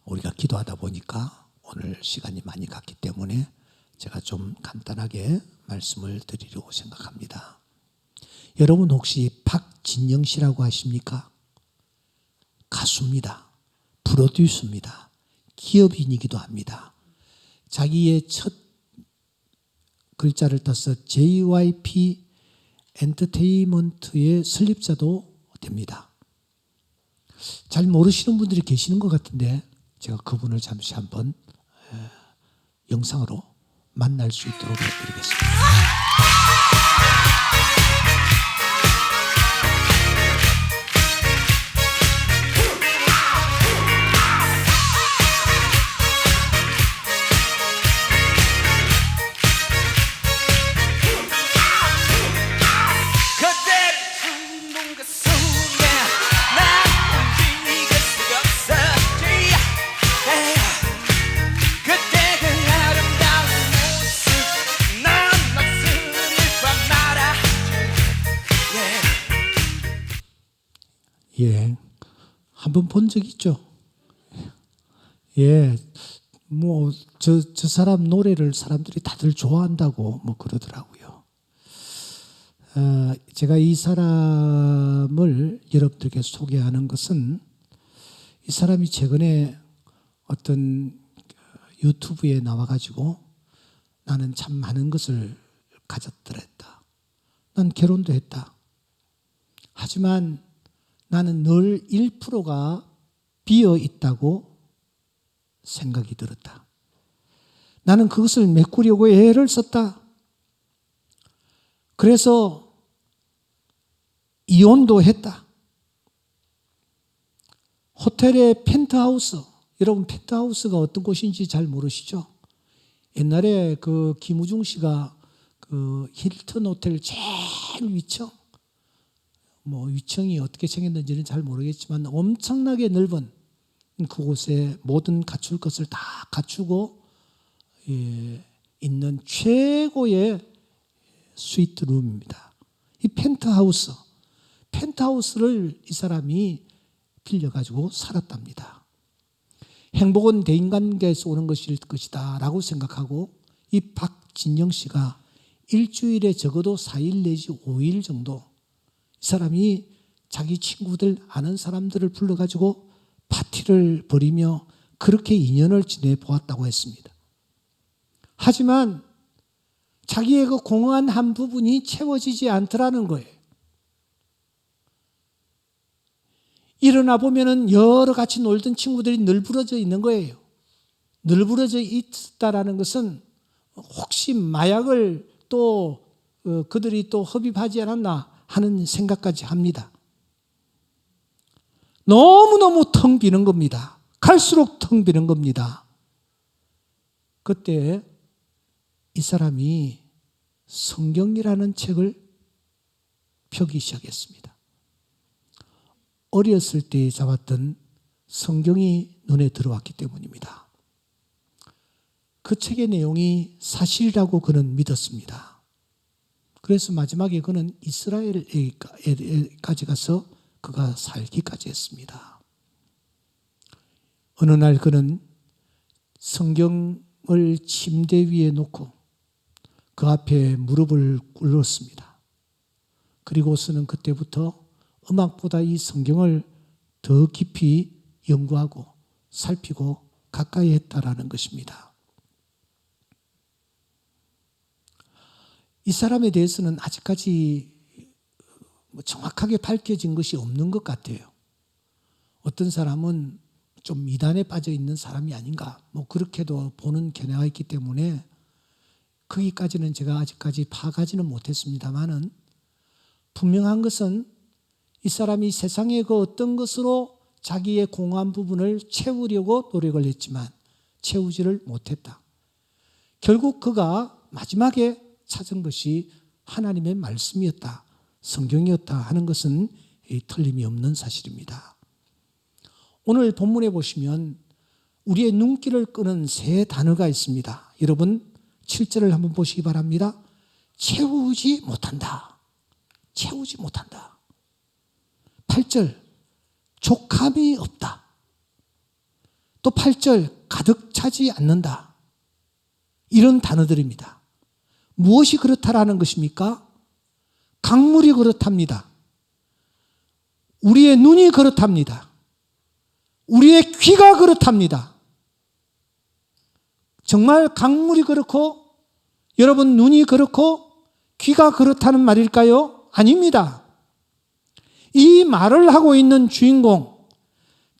우리가 기도하다 보니까 오늘 시간이 많이 갔기 때문에 제가 좀 간단하게 말씀을 드리려고 생각합니다. 여러분 혹시 박진영 씨라고 아십니까? 가수입니다. 프로듀서입니다. 기업인이기도 합니다. 자기의 첫 글자를 따서 JYP 엔터테인먼트의 설립자도 됩니다. 잘 모르시는 분들이 계시는 것 같은데 제가 그분을 잠시 한번 영상으로 만날 수 있도록 해드리겠습니다. 예, 한번 본 적 있죠? 예, 뭐, 저 사람 노래를 사람들이 다들 좋아한다고 뭐 그러더라고요. 제가 이 사람을 여러분들께 소개하는 것은 이 사람이 최근에 어떤 유튜브에 나와가지고 나는 참 많은 것을 가졌더라 했다. 난 결혼도 했다. 하지만 나는 늘 1%가 비어 있다고 생각이 들었다. 나는 그것을 메꾸려고 애를 썼다. 그래서 이혼도 했다. 호텔의 펜트하우스, 여러분 펜트하우스가 어떤 곳인지 잘 모르시죠? 옛날에 그 김우중 씨가 그 힐튼 호텔 제일 위층, 뭐 위층이 어떻게 생겼는지는 잘 모르겠지만 엄청나게 넓은 그곳에 모든 갖출 것을 다 갖추고 있는 최고의 스위트룸입니다. 이 펜트하우스를 이 사람이 빌려가지고 살았답니다. 행복은 대인관계에서 오는 것일 것이다 라고 생각하고 이 박진영 씨가 일주일에 적어도 4일 내지 5일 정도 이 사람이 자기 친구들 아는 사람들을 불러가지고 파티를 벌이며 그렇게 인연을 지내보았다고 했습니다. 하지만 자기의 그 공허한 한 부분이 채워지지 않더라는 거예요. 일어나 보면은 여러 같이 놀던 친구들이 널브러져 있는 거예요. 널브러져 있다라는 것은 혹시 마약을 또 그들이 또 흡입하지 않았나 하는 생각까지 합니다. 너무너무 텅 비는 겁니다. 갈수록 텅 비는 겁니다. 그때 이 사람이 성경이라는 책을 펴기 시작했습니다. 어렸을 때 잡았던 성경이 눈에 들어왔기 때문입니다. 그 책의 내용이 사실이라고 그는 믿었습니다. 그래서 마지막에 그는 이스라엘에까지 가서 그가 살기까지 했습니다. 어느 날 그는 성경을 침대 위에 놓고 그 앞에 무릎을 꿇었습니다. 그리고서는 그때부터 음악보다 이 성경을 더 깊이 연구하고 살피고 가까이 했다라는 것입니다. 이 사람에 대해서는 아직까지 정확하게 밝혀진 것이 없는 것 같아요. 어떤 사람은 좀 미단에 빠져 있는 사람이 아닌가 뭐 그렇게도 보는 견해가 있기 때문에 거기까지는 제가 아직까지 파악하지는 못했습니다만은 분명한 것은 이 사람이 세상의 그 어떤 것으로 자기의 공허한 부분을 채우려고 노력을 했지만 채우지를 못했다. 결국 그가 마지막에 찾은 것이 하나님의 말씀이었다. 성경이었다 하는 것은 틀림이 없는 사실입니다. 오늘 본문에 보시면 우리의 눈길을 끄는 세 단어가 있습니다. 여러분 7절을 한번 보시기 바랍니다. 채우지 못한다. 채우지 못한다. 8절 족함이 없다. 또 8절 가득 차지 않는다. 이런 단어들입니다. 무엇이 그렇다라는 것입니까? 강물이 그렇답니다. 우리의 눈이 그렇답니다. 우리의 귀가 그렇답니다. 정말 강물이 그렇고 여러분 눈이 그렇고 귀가 그렇다는 말일까요? 아닙니다. 이 말을 하고 있는 주인공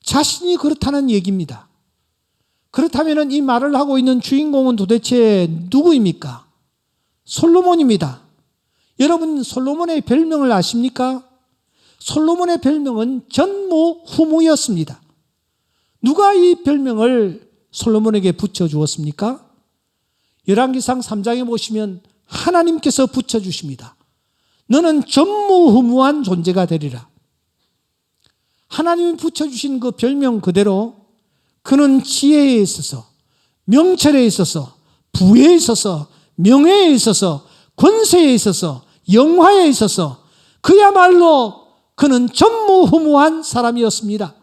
자신이 그렇다는 얘기입니다. 그렇다면 이 말을 하고 있는 주인공은 도대체 누구입니까? 솔로몬입니다. 여러분 솔로몬의 별명을 아십니까? 솔로몬의 별명은 전무후무였습니다. 누가 이 별명을 솔로몬에게 붙여주었습니까? 열왕기상 3장에 보시면 하나님께서 붙여주십니다. 너는 전무후무한 존재가 되리라. 하나님이 붙여주신 그 별명 그대로 그는 지혜에 있어서, 명철에 있어서, 부에 있어서, 명예에 있어서, 권세에 있어서, 영화에 있어서 그야말로 그는 전무후무한 사람이었습니다.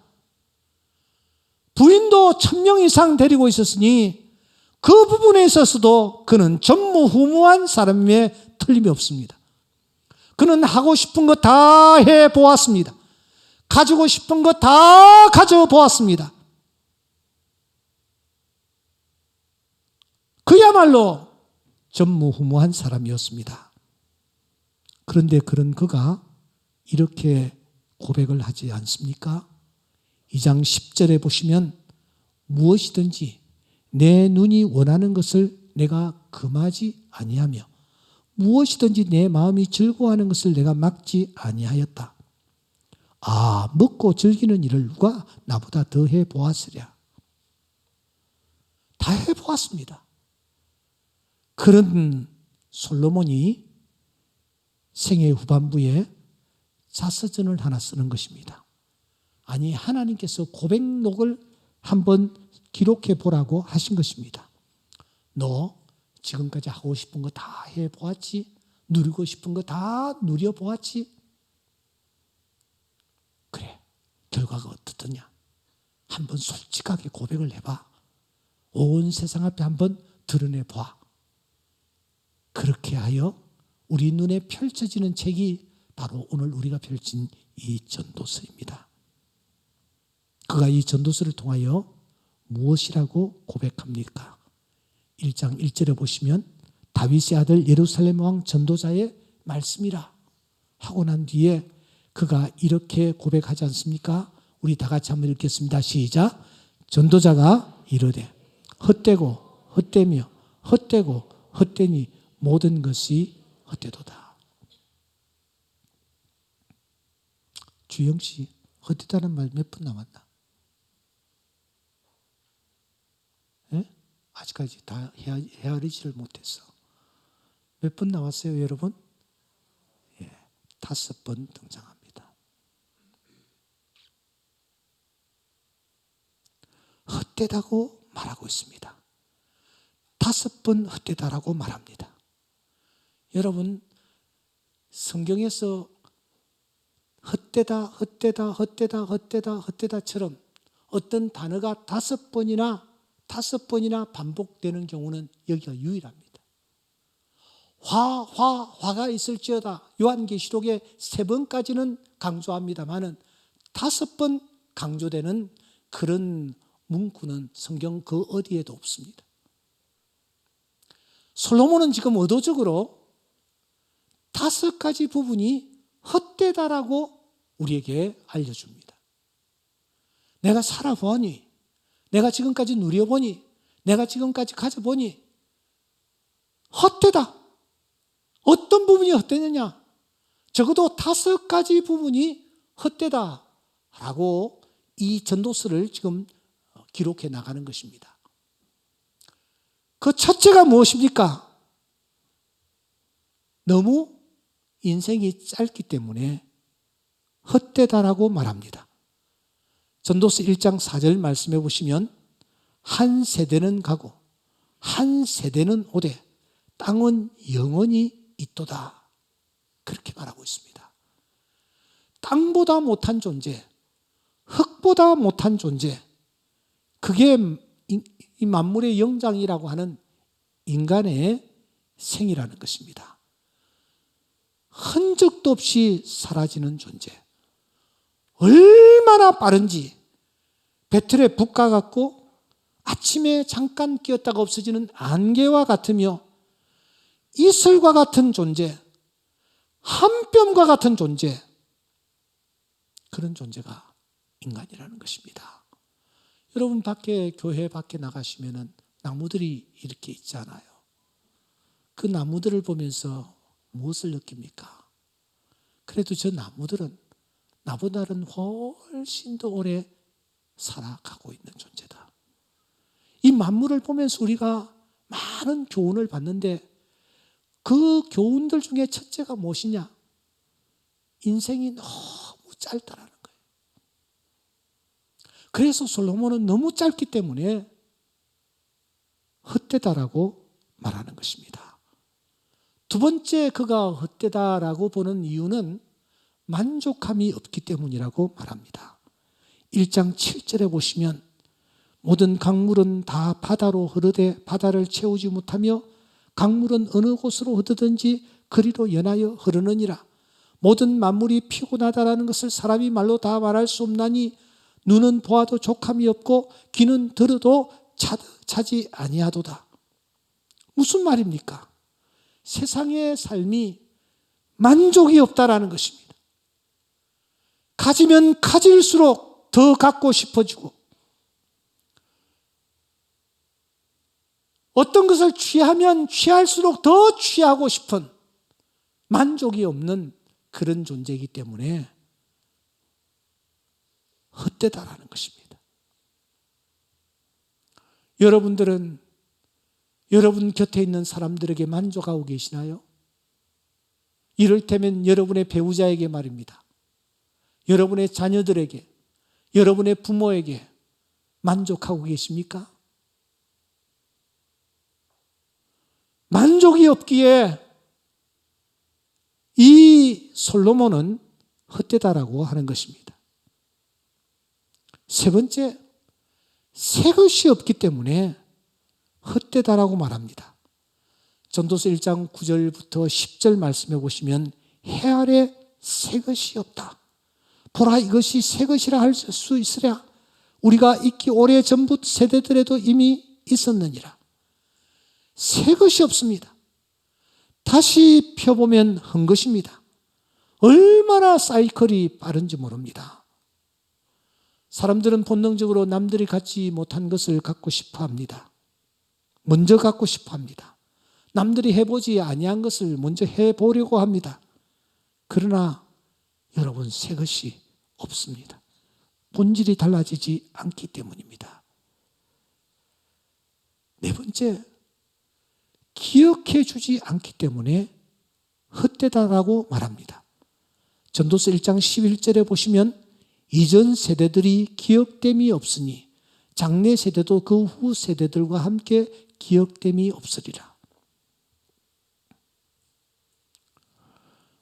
부인도 1000명 이상 데리고 있었으니 그 부분에 있어서도 그는 전무후무한 사람임에 틀림이 없습니다. 그는 하고 싶은 거 다 해보았습니다. 가지고 싶은 거 다 가져보았습니다. 그야말로 전무후무한 사람이었습니다. 그런데 그런 그가 이렇게 고백을 하지 않습니까? 2장 10절에 보시면 무엇이든지 내 눈이 원하는 것을 내가 금하지 아니하며 무엇이든지 내 마음이 즐거워하는 것을 내가 막지 아니하였다. 아, 먹고 즐기는 일을 누가 나보다 더 해보았으랴. 다 해보았습니다. 그런 솔로몬이 생애 후반부에 자서전을 하나 쓰는 것입니다. 아니, 하나님께서 고백록을 한번 기록해 보라고 하신 것입니다. 너 지금까지 하고 싶은 거 다 해보았지? 누리고 싶은 거 다 누려보았지? 그래, 결과가 어떻더냐? 한번 솔직하게 고백을 해봐. 온 세상 앞에 한번 드러내봐. 그렇게 하여 우리 눈에 펼쳐지는 책이 바로 오늘 우리가 펼친 이 전도서입니다. 그가 이 전도서를 통하여 무엇이라고 고백합니까? 1장 1절에 보시면 다윗의 아들 예루살렘 왕 전도자의 말씀이라 하고 난 뒤에 그가 이렇게 고백하지 않습니까? 우리 다 같이 한번 읽겠습니다. 시작. 전도자가 이르되 헛되고 헛되며 헛되고 헛되니 모든 것이 헛되도다. 주영 씨, 헛되다는 말 몇 분 남았나? 예? 아직까지 다 헤아리지를 못했어. 몇 분 남았어요, 여러분? 예, 5번 등장합니다. 헛되다고 말하고 있습니다. 5번 헛되다라고 말합니다. 여러분, 성경에서 헛되다, 헛되다, 헛되다, 헛되다, 헛되다처럼 어떤 단어가 5번이나 반복되는 경우는 여기가 유일합니다. 화가 있을지어다. 요한계시록에 3번까지는 강조합니다만은 5번 강조되는 그런 문구는 성경 그 어디에도 없습니다. 솔로몬은 지금 의도적으로 5가지 부분이 헛되다라고 우리에게 알려줍니다. 내가 살아보니, 내가 지금까지 누려보니, 내가 지금까지 가져보니 헛되다. 어떤 부분이 헛되느냐? 적어도 5가지 부분이 헛되다라고 이 전도서를 지금 기록해 나가는 것입니다. 그 첫째가 무엇입니까? 너무 인생이 짧기 때문에 헛되다라고 말합니다. 전도서 1장 4절 말씀해 보시면 한 세대는 가고 한 세대는 오되 땅은 영원히 있도다. 그렇게 말하고 있습니다. 땅보다 못한 존재, 흙보다 못한 존재, 그게 이 만물의 영장이라고 하는 인간의 생이라는 것입니다. 흔적도 없이 사라지는 존재. 얼마나 빠른지 배틀에 북가 같고 아침에 잠깐 끼었다가 없어지는 안개와 같으며 이슬과 같은 존재, 한 뼘과 같은 존재, 그런 존재가 인간이라는 것입니다. 여러분 교회 밖에 나가시면 나무들이 이렇게 있잖아요. 그 나무들을 보면서 무엇을 느낍니까? 그래도 저 나무들은 나보다는 훨씬 더 오래 살아가고 있는 존재다. 이 만물을 보면서 우리가 많은 교훈을 받는데 그 교훈들 중에 첫째가 무엇이냐? 인생이 너무 짧다라는 거예요. 그래서 솔로몬은 너무 짧기 때문에 헛되다라고 말하는 것입니다. 두 번째 그가 헛되다라고 보는 이유는 만족함이 없기 때문이라고 말합니다. 1장 7절에 보시면 모든 강물은 다 바다로 흐르되 바다를 채우지 못하며 강물은 어느 곳으로 흐르든지 그리로 연하여 흐르느니라. 모든 만물이 피곤하다라는 것을 사람이 말로 다 말할 수 없나니 눈은 보아도 족함이 없고 귀는 들어도 차지 아니하도다. 무슨 말입니까? 세상의 삶이 만족이 없다라는 것입니다. 가지면 가질수록 더 갖고 싶어지고 어떤 것을 취하면 취할수록 더 취하고 싶은 만족이 없는 그런 존재이기 때문에 헛되다라는 것입니다. 여러분들은 여러분 곁에 있는 사람들에게 만족하고 계시나요? 이를테면 여러분의 배우자에게 말입니다. 여러분의 자녀들에게, 여러분의 부모에게 만족하고 계십니까? 만족이 없기에 이 솔로몬은 헛되다라고 하는 것입니다. 세 번째, 새 것이 없기 때문에 헛되다라고 말합니다. 전도서 1장 9절부터 10절 말씀해 보시면 해 아래 새 것이 없다. 보라, 이것이 새 것이라 할 수 있으랴. 우리가 있기 오래전부 세대들에도 이미 있었느니라. 새 것이 없습니다. 다시 펴보면 헛것입니다. 얼마나 사이클이 빠른지 모릅니다. 사람들은 본능적으로 남들이 갖지 못한 것을 갖고 싶어 합니다. 먼저 갖고 싶어 합니다. 남들이 해보지 아니한 것을 먼저 해보려고 합니다. 그러나 여러분, 새 것이 없습니다. 본질이 달라지지 않기 때문입니다. 네 번째, 기억해 주지 않기 때문에 헛되다라고 말합니다. 전도서 1장 11절에 보시면 이전 세대들이 기억됨이 없으니 장래 세대도 그 후 세대들과 함께 기억됨이 없으리라.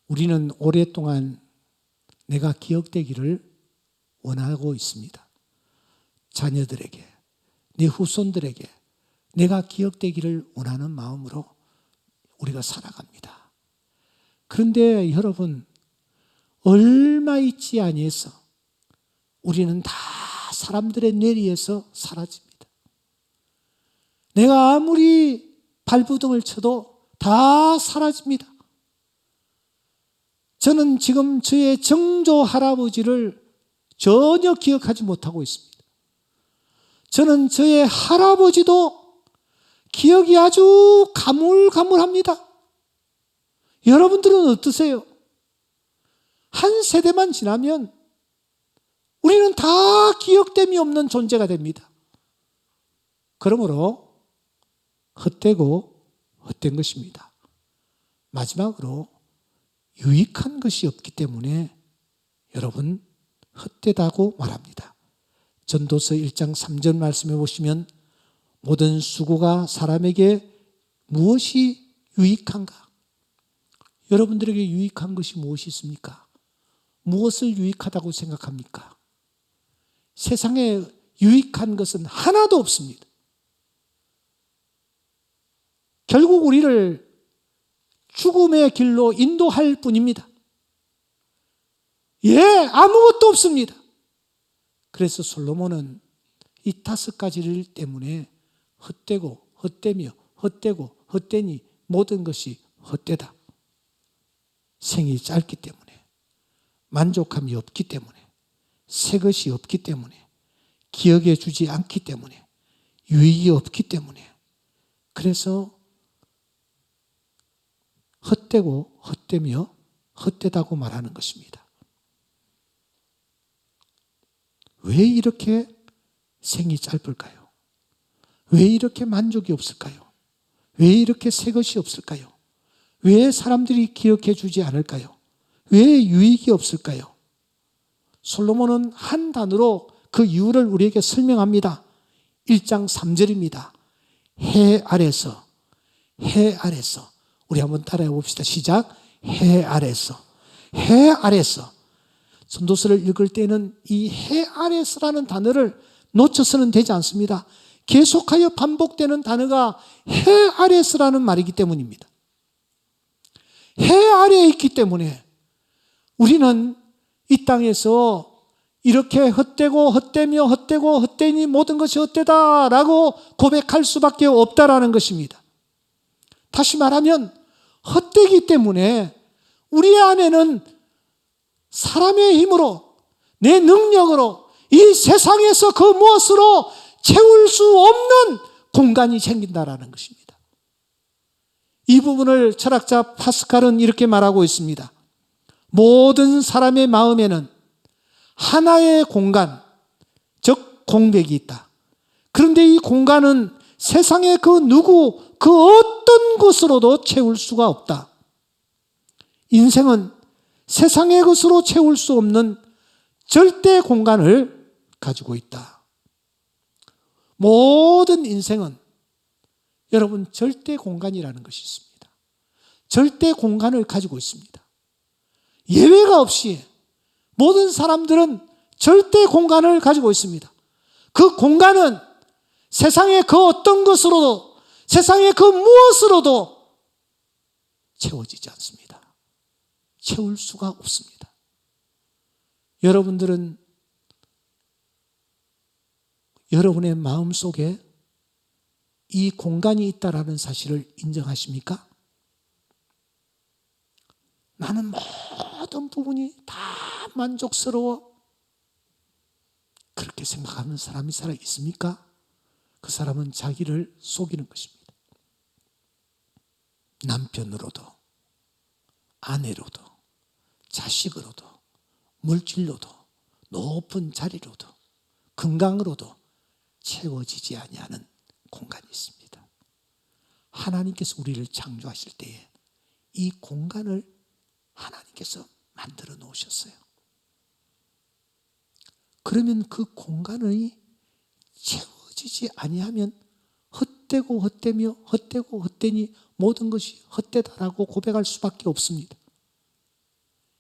우리는 오랫동안 내가 기억되기를 원하고 있습니다. 자녀들에게, 내 후손들에게 내가 기억되기를 원하는 마음으로 우리가 살아갑니다. 그런데 여러분, 얼마 있지 아니해서 우리는 다 사람들의 뇌리에서 사라집니다. 내가 아무리 발부둥을 쳐도 다 사라집니다. 저는 지금 저의 정조 할아버지를 전혀 기억하지 못하고 있습니다. 저는 저의 할아버지도 기억이 아주 가물가물합니다. 여러분들은 어떠세요? 한 세대만 지나면 우리는 다 기억됨이 없는 존재가 됩니다. 그러므로 헛되고 헛된 것입니다. 마지막으로 유익한 것이 없기 때문에 여러분 헛되다고 말합니다. 전도서 1장 3절 말씀해 보시면 모든 수고가 사람에게 무엇이 유익한가? 여러분들에게 유익한 것이 무엇이 있습니까? 무엇을 유익하다고 생각합니까? 세상에 유익한 것은 하나도 없습니다. 결국 우리를 죽음의 길로 인도할 뿐입니다. 아무것도 없습니다. 그래서 솔로몬은 이 5가지를 때문에 헛되고 헛되며 헛되고 헛되니 모든 것이 헛되다. 생이 짧기 때문에, 만족함이 없기 때문에, 새 것이 없기 때문에, 기억해 주지 않기 때문에, 유익이 없기 때문에, 그래서 헛되고 헛되며 헛되다고 말하는 것입니다. 왜 이렇게 생이 짧을까요? 왜 이렇게 만족이 없을까요? 왜 이렇게 새 것이 없을까요? 왜 사람들이 기억해 주지 않을까요? 왜 유익이 없을까요? 솔로몬은 한 단어로 그 이유를 우리에게 설명합니다. 1장 3절입니다. 해 아래서, 해 아래서. 우리 한번 따라해 봅시다. 시작. 해 아래서, 해 아래서. 전도서를 읽을 때는 이 해 아래서라는 단어를 놓쳐서는 되지 않습니다. 계속하여 반복되는 단어가 해 아래서라는 말이기 때문입니다. 해 아래에 있기 때문에 우리는 이 땅에서 이렇게 헛되고 헛되며 헛되고 헛되니 모든 것이 헛되다라고 고백할 수밖에 없다라는 것입니다. 다시 말하면 헛되기 때문에 우리 안에는 사람의 힘으로, 내 능력으로 이 세상에서 그 무엇으로 채울 수 없는 공간이 생긴다라는 것입니다. 이 부분을 철학자 파스칼은 이렇게 말하고 있습니다. 모든 사람의 마음에는 하나의 공간, 즉 공백이 있다. 그런데 이 공간은 세상의 그 어떤 것으로도 채울 수가 없다. 인생은 세상의 것으로 채울 수 없는 절대 공간을 가지고 있다. 모든 인생은 여러분 절대 공간이라는 것이 있습니다. 절대 공간을 가지고 있습니다. 예외가 없이 모든 사람들은 절대 공간을 가지고 있습니다. 그 공간은 세상의 그 어떤 것으로도, 세상의 그 무엇으로도 채워지지 않습니다. 채울 수가 없습니다. 여러분들은 여러분의 마음속에 이 공간이 있다라는 사실을 인정하십니까? 나는 모든 부분이 다 만족스러워. 그렇게 생각하는 사람이 살아 있습니까? 그 사람은 자기를 속이는 것입니다. 남편으로도, 아내로도, 자식으로도, 물질로도, 높은 자리로도, 건강으로도 채워지지 아니하는 공간이 있습니다. 하나님께서 우리를 창조하실 때에 이 공간을 하나님께서 만들어 놓으셨어요. 그러면 그 공간이 채워지지 아니하면 헛되고 헛되며 헛되고 헛되니 모든 것이 헛되다라고 고백할 수밖에 없습니다.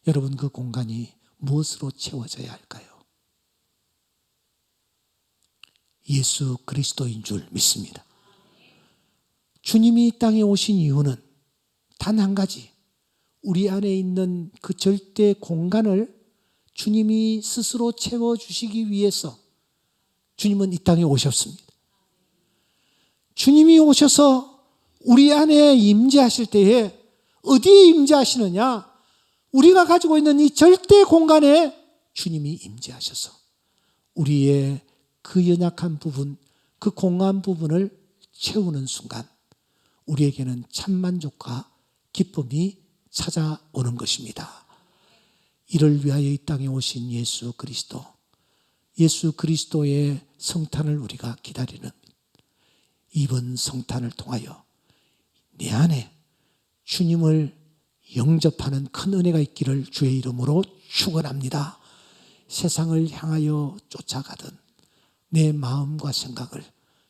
여러분, 그 공간이 무엇으로 채워져야 할까요? 예수 그리스도인 줄 믿습니다. 주님이 이 땅에 오신 이유는 단 한 가지, 우리 안에 있는 그 절대 공간을 주님이 스스로 채워주시기 위해서 주님은 이 땅에 오셨습니다. 주님이 오셔서 우리 안에 임재하실 때에 어디에 임재하시느냐? 우리가 가지고 있는 이 절대 공간에 주님이 임재하셔서 우리의 그 연약한 부분, 그 공허한 부분을 채우는 순간 우리에게는 참 만족과 기쁨이 찾아오는 것입니다. 이를 위하여 이 땅에 오신 예수 그리스도, 예수 그리스도의 성탄을 우리가 기다리는 이번 성탄을 통하여 내 안에 주님을 영접하는 큰 은혜가 있기를 주의 이름으로 축원합니다. 세상을 향하여 쫓아가던 내 마음과 생각을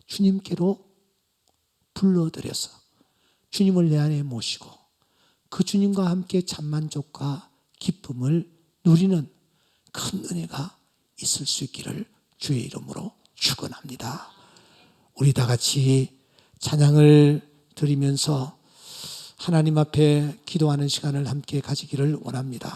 주님께로 불러들여서 주님을 내 안에 모시고 그 주님과 함께 참만족과 기쁨을 누리는 큰 은혜가 있을 수 있기를 주의 이름으로 축원합니다. 우리 다 같이 찬양을 드리면서 하나님 앞에 기도하는 시간을 함께 가지기를 원합니다.